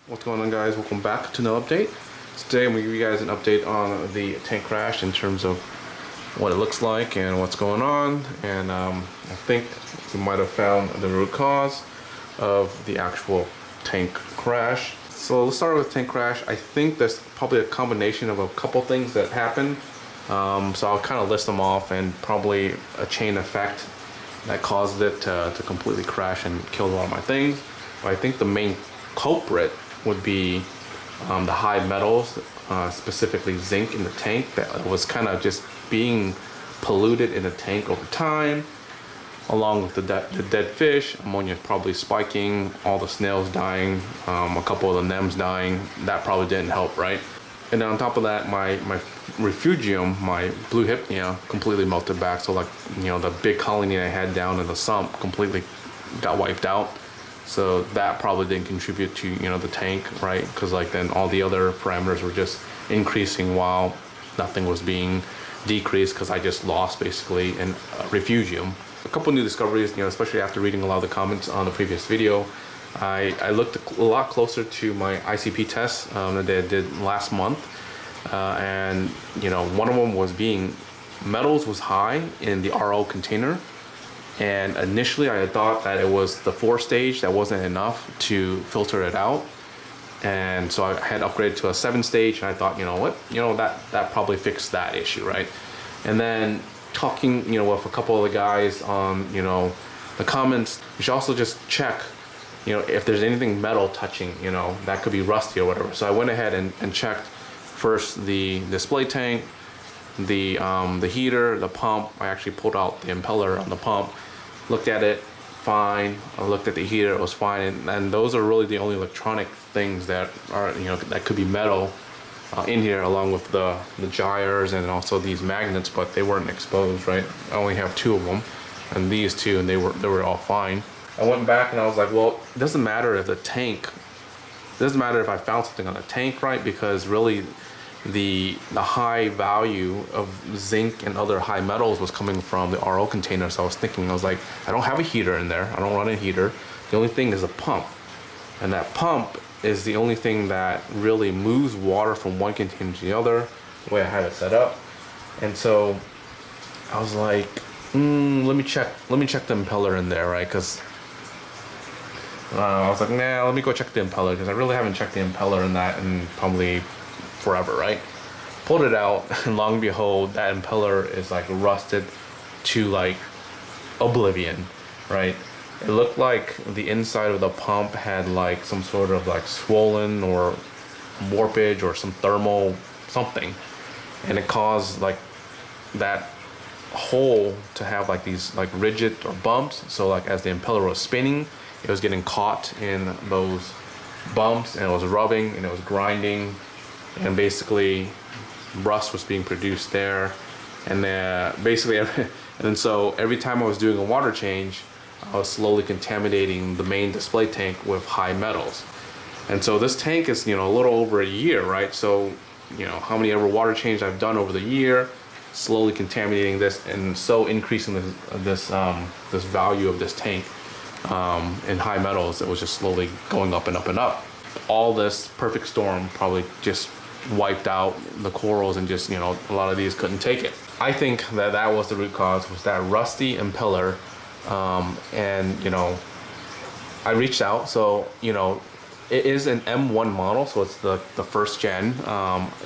What's going on, guys? Welcome back to another update. Today I'm going to give you guys an update on the tank crash in terms of what it looks like and what's going on, and I think we might have found the root cause of the actual tank crash. So let's start with tank crash. I think there's probably a combination of a couple things that happened, so I'll kind of list them off, and probably a chain effect that caused it to completely crash and kill a lot of my things. But I think the main culprit would be the high metals, specifically zinc in the tank, that was kind of just being polluted in the tank over time, along with the dead fish. Ammonia probably spiking, all the snails dying, a couple of the nems dying. That probably didn't help, right? And then on top of that, my refugium, my blue hypnia, completely melted back. So, like, you know, the big colony I had down in the sump completely got wiped out. So that probably didn't contribute to, you know, the tank, right? Because like then all the other parameters were just increasing while nothing was being decreased, because I just lost basically in refugium. A couple new discoveries, you know, especially after reading a lot of the comments on the previous video. I looked a lot closer to my ICP tests that I did last month, and you know, one of them was being metals was high in the RO container. And initially I had thought that it was the 4-stage that wasn't enough to filter it out, and so I had upgraded to a 7-stage, and I thought, you know what, you know, that probably fixed that issue, right? And then talking, you know, with a couple of the guys on, you know, the comments, you should also just check, you know, if there's anything metal touching, you know, that could be rusty or whatever. So I went ahead and checked first the display tank, the heater, the pump. I actually pulled out the impeller on the pump, looked at it, fine. I looked at the heater, it was fine. And those are really the only electronic things that are, you know, that could be metal in here, along with the gyres and also these magnets, but they weren't exposed, right? I only have 2 of them, and these 2, and they were all fine. I went back and I was like, well, it doesn't matter if the tank, it doesn't matter if I found something on the tank, right? Because really the high value of zinc and other high metals was coming from the RO container. So I was thinking, I was like, I don't have a heater in there, I don't run a heater. The only thing is a pump, and that pump is the only thing that really moves water from one container to the other, the way I had it set up. And so I was like, let me check the impeller in there, right? Because I was like, nah, let me go check the impeller, because I really haven't checked the impeller in that in probably forever, right? Pulled it out, and long and behold, that impeller is like rusted to like oblivion, right? It looked like the inside of the pump had like some sort of like swollen or warpage or some thermal something, and it caused like that hole to have like these like rigid or bumps. So like as the impeller was spinning, it was getting caught in those bumps, and it was rubbing and it was grinding, and basically rust was being produced there. And then basically and so every time I was doing a water change, I was slowly contaminating the main display tank with high metals. And so this tank is, you know, a little over a year, right? So, you know, how many ever water changes I've done over the year, slowly contaminating this, and so increasing this value of this tank in high metals. It was just slowly going up and up and up. All this perfect storm probably just wiped out the corals, and just, you know, a lot of these couldn't take it. I think that was the root cause, was that rusty impeller. And you know, I reached out. So, you know, it is an M1 model, so it's the first gen.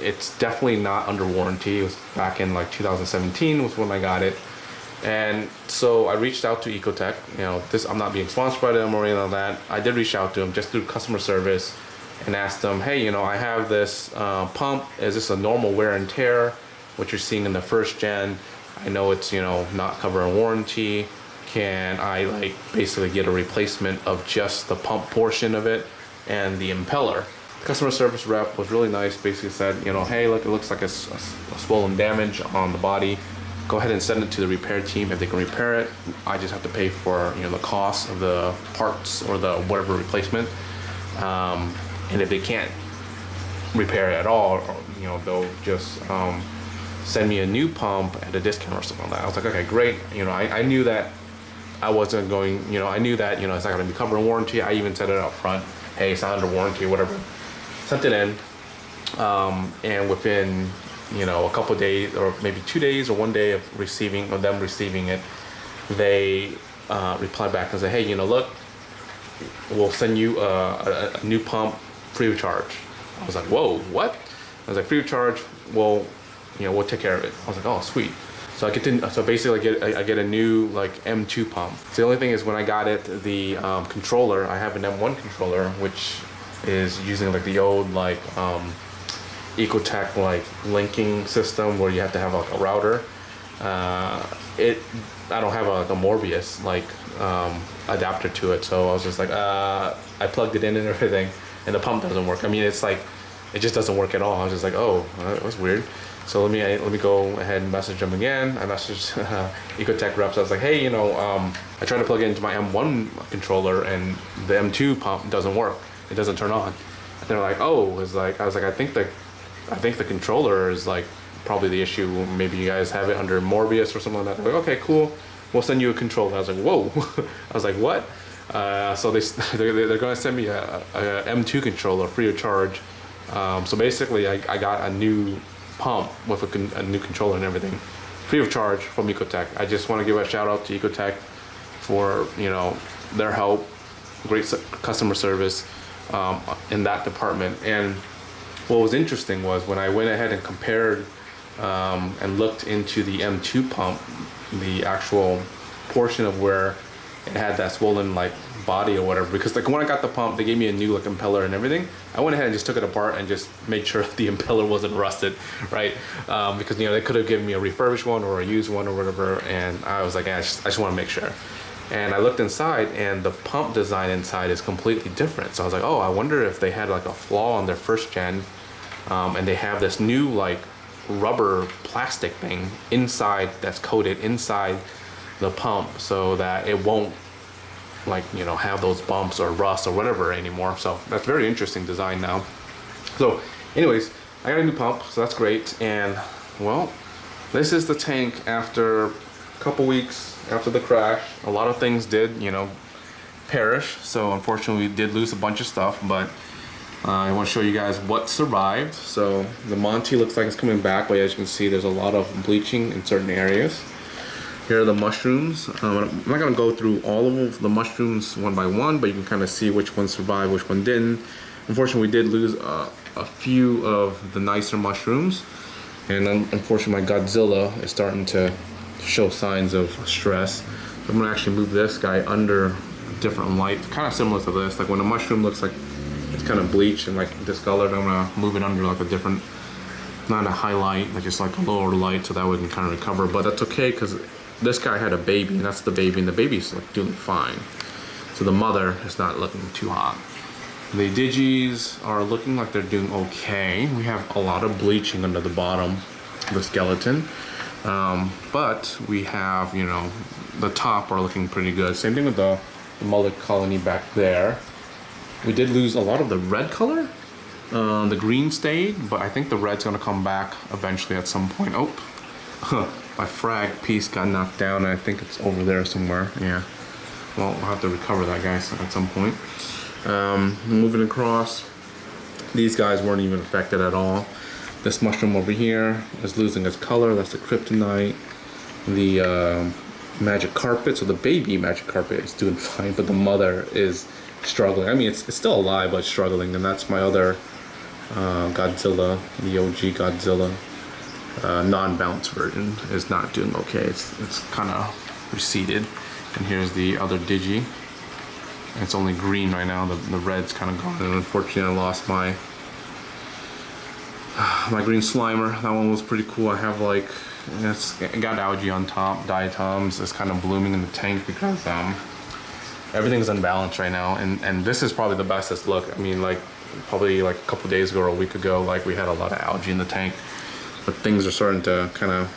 It's definitely not under warranty. It was back in like 2017 was when I got it. And so I reached out to Ecotech. You know, I'm not being sponsored by them or anything like that. I did reach out to them just through customer service and asked them, hey, you know, I have this pump. Is this a normal wear and tear, what you're seeing in the first gen? I know it's, you know, not covering warranty. Can I like basically get a replacement of just the pump portion of it and the impeller? The customer service rep was really nice. Basically said, you know, hey, look, it looks like a swollen damage on the body. Go ahead and send it to the repair team if they can repair it. I just have to pay for, you know, the cost of the parts or the whatever replacement. And if they can't repair it at all, or, you know, they'll just send me a new pump at a discount or something like that. I was like, okay, great. You know, I knew that I wasn't going, you know, I knew that, you know, it's not going to be covered in warranty. I even said it up front, hey, it's not under warranty, whatever. Sent it in, and within, you know, a couple of days, or maybe 2 days or 1 day of them receiving it, they replied back and said, hey, you know, look, we'll send you a new pump free of charge. I was like, whoa, what? I was like, free of charge. Well, you know, we'll take care of it. I was like, oh, sweet. So I get so basically I get a new like M2 pump. So the only thing is when I got it, the controller, I have an M1 controller, which is using like the old like Ecotech like linking system where you have to have like a router. I don't have a Morbius like adapter to it, so I was just like, I plugged it in and everything, and the pump doesn't work. I mean, it's like, it just doesn't work at all. I was just like, oh, that was weird. So let me go ahead and message them again. I messaged Ecotech reps. I was like, hey, you know, I tried to plug it into my M1 controller, and the M2 pump doesn't work. It doesn't turn on. And they're like, oh, I was like, I think the controller is like probably the issue. Maybe you guys have it under Morbius or something like that. They're like, okay, cool. We'll send you a controller. I was like, whoa. I was like, what? So they're going to send me a M2 controller free of charge. So basically, I got a new pump with a new controller and everything, free of charge from Ecotech. I just want to give a shout out to Ecotech for, you know, their help, great customer service in that department. And what was interesting was when I went ahead and compared and looked into the M2 pump, the actual portion of where it had that swollen like body or whatever, because like when I got the pump, they gave me a new like impeller and everything. I went ahead and just took it apart and just made sure the impeller wasn't rusted, right? Because, you know, they could have given me a refurbished one or a used one or whatever, and I was like, I just want to make sure. And I looked inside, and the pump design inside is completely different. So I was like, oh, I wonder if they had like a flaw on their first gen, and they have this new like rubber plastic thing inside that's coated inside the pump so that it won't, like, you know, have those bumps or rust or whatever anymore. So that's very interesting design now. So anyways, I got a new pump, so that's great. And well, this is the tank after a couple weeks after the crash. A lot of things did, you know, perish. So unfortunately we did lose a bunch of stuff, but I want to show you guys what survived. So the Monty looks like it's coming back, but as you can see, there's a lot of bleaching in certain areas. Here are the mushrooms. I'm not going to go through all of the mushrooms one by one, but you can kind of see which one survived, which one didn't. Unfortunately, we did lose a few of the nicer mushrooms. And unfortunately, my Godzilla is starting to show signs of stress. I'm going to actually move this guy under a different light, kind of similar to this. Like when a mushroom looks like it's kind of bleached and like discolored, I'm going to move it under like a different, not a highlight, but just like a lower light, so that we can kind of recover. But that's okay, because this guy had a baby, and that's the baby, and the baby's like doing fine. So the mother is not looking too hot. The digis are looking like they're doing okay. We have a lot of bleaching under the bottom of the skeleton. But we have, you know, the top are looking pretty good. Same thing with the mullet colony back there. We did lose a lot of the red color. The green stayed, but I think the red's gonna come back eventually at some point. Oh, my frag piece got knocked down, and I think it's over there somewhere. Yeah, well, we'll have to recover that, guys, at some point. Moving across, these guys weren't even affected at all. This mushroom over here is losing its color. That's the kryptonite. The magic carpet, so the baby magic carpet is doing fine, but the mother is struggling. I mean, it's still alive, but struggling. And that's my other Godzilla, the OG Godzilla. Non-bounce version is not doing okay. It's kind of receded. And here's the other digi. It's only green right now. The red's kind of gone. And unfortunately, I lost my green Slimer. That one was pretty cool. I have like, it got algae on top. Diatoms is kind of blooming in the tank because everything's unbalanced right now. And this is probably the bestest look. I mean, like probably like a couple days ago or a week ago, like we had a lot of algae in the tank. But things are starting to kind of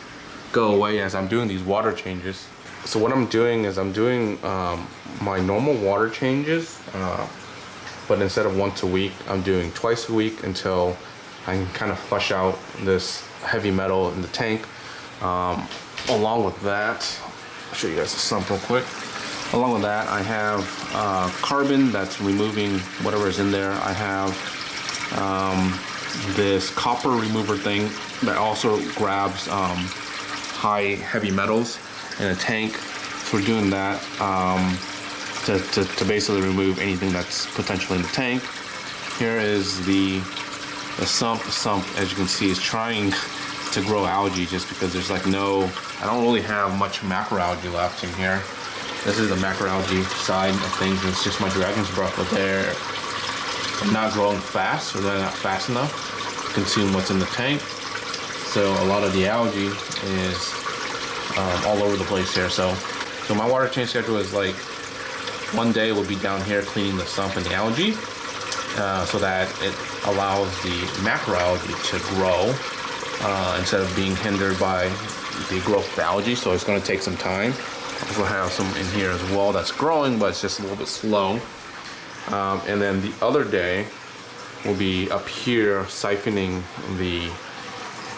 go away as I'm doing these water changes. So what I'm doing is I'm doing my normal water changes, but instead of once a week, I'm doing twice a week until I can kind of flush out this heavy metal in the tank. Along with that, I'll show you guys a sump real quick. Along with that, I have carbon that's removing whatever is in there. I have this copper remover thing that also grabs high heavy metals in a tank. So we're doing that to basically remove anything that's potentially in the tank. Here is the sump. The sump, as you can see, is trying to grow algae just because there's like I don't really have much macroalgae left in here. This is the macroalgae side of things. It's just my dragon's breath, but they're not growing fast, or they're not fast enough to consume what's in the tank. So a lot of the algae is all over the place here. So my water change schedule is like one day we'll be down here cleaning the sump and the algae so that it allows the macroalgae to grow instead of being hindered by the growth of the algae. So it's going to take some time. Also have some in here as well that's growing, but it's just a little bit slow. And then the other day will be up here siphoning the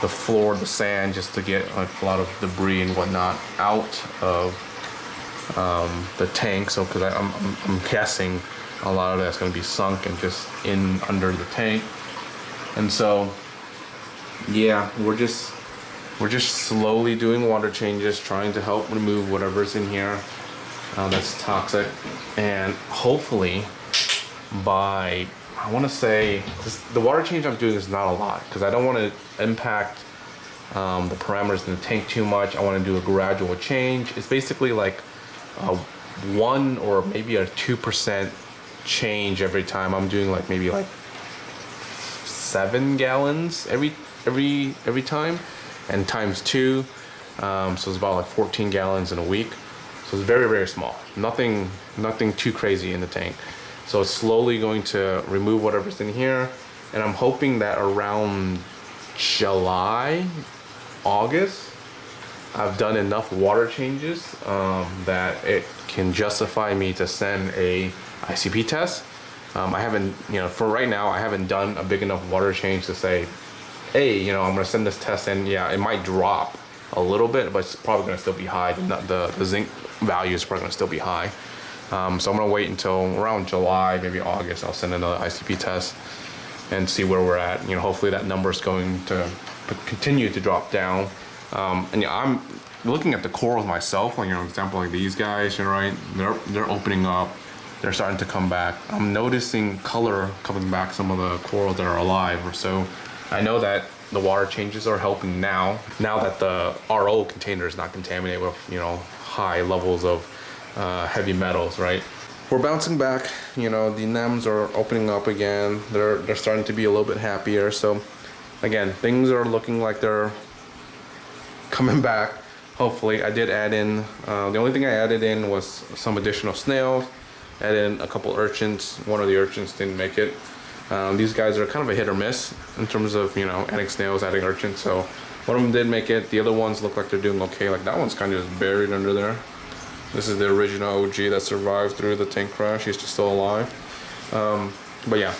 floor, the sand, just to get like a lot of debris and whatnot out of the tank. So because I'm guessing a lot of that's going to be sunk and just in under the tank. And so yeah, we're just slowly doing water changes, trying to help remove whatever's in here that's toxic. And hopefully by, I want to say, the water change I'm doing is not a lot because I don't want to impact the parameters in the tank too much. I want to do a gradual change. It's basically like a 1 or maybe a 2% change every time. I'm doing like maybe like 7 gallons every time, and times 2, so it's about like 14 gallons in a week. So it's very, very small. Nothing too crazy in the tank. So it's slowly going to remove whatever's in here, and I'm hoping that around July, August, I've done enough water changes that it can justify me to send a ICP test. I haven't, for right now, I haven't done a big enough water change to say, hey, I'm gonna send this test in. Yeah, it might drop a little bit, but it's probably gonna still be high. The zinc value is probably gonna still be high. So I'm gonna wait until around July, maybe August. I'll send another ICP test and see where we're at. Hopefully that number is going to continue to drop down. And I'm looking at the corals myself. Like, example like these guys, right? They're opening up. They're starting to come back. I'm noticing color coming back. Some of the corals that are alive or so. I know that the water changes are helping now that the RO container is not contaminated with, high levels of heavy metals, right? We're bouncing back, the NEMs are opening up again. They're starting to be a little bit happier. So again, things are looking like they're coming back. Hopefully. I did add in, the only thing I added in was some additional snails, added in a couple urchins. One of the urchins didn't make it. These guys are kind of a hit or miss in terms of, adding snails, adding urchins. So one of them did make it. The other ones look like they're doing okay. Like that one's kind of just buried under there. This is the original OG that survived through the tank crash. He's still alive. But yeah.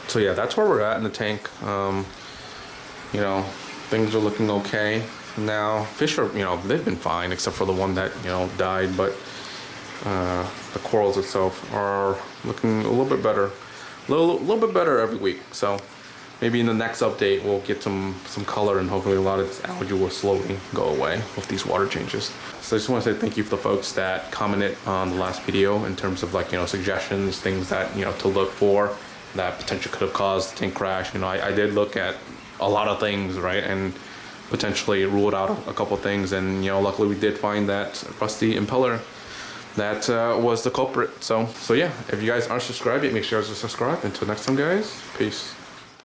So yeah, that's where we're at in the tank. Things are looking okay. Now, fish are, they've been fine except for the one that, died. But the corals itself are looking a little bit better. A little bit better every week. So maybe in the next update we'll get some color, and hopefully a lot of this algae will slowly go away with these water changes. So I just want to say thank you for the folks that commented on the last video in terms of suggestions, things that to look for that potentially could have caused the tank crash. I did look at a lot of things, right, and potentially ruled out a couple things, and luckily we did find that rusty impeller that was the culprit. So yeah, if you guys aren't subscribed yet, make sure to subscribe. Until next time, guys, peace.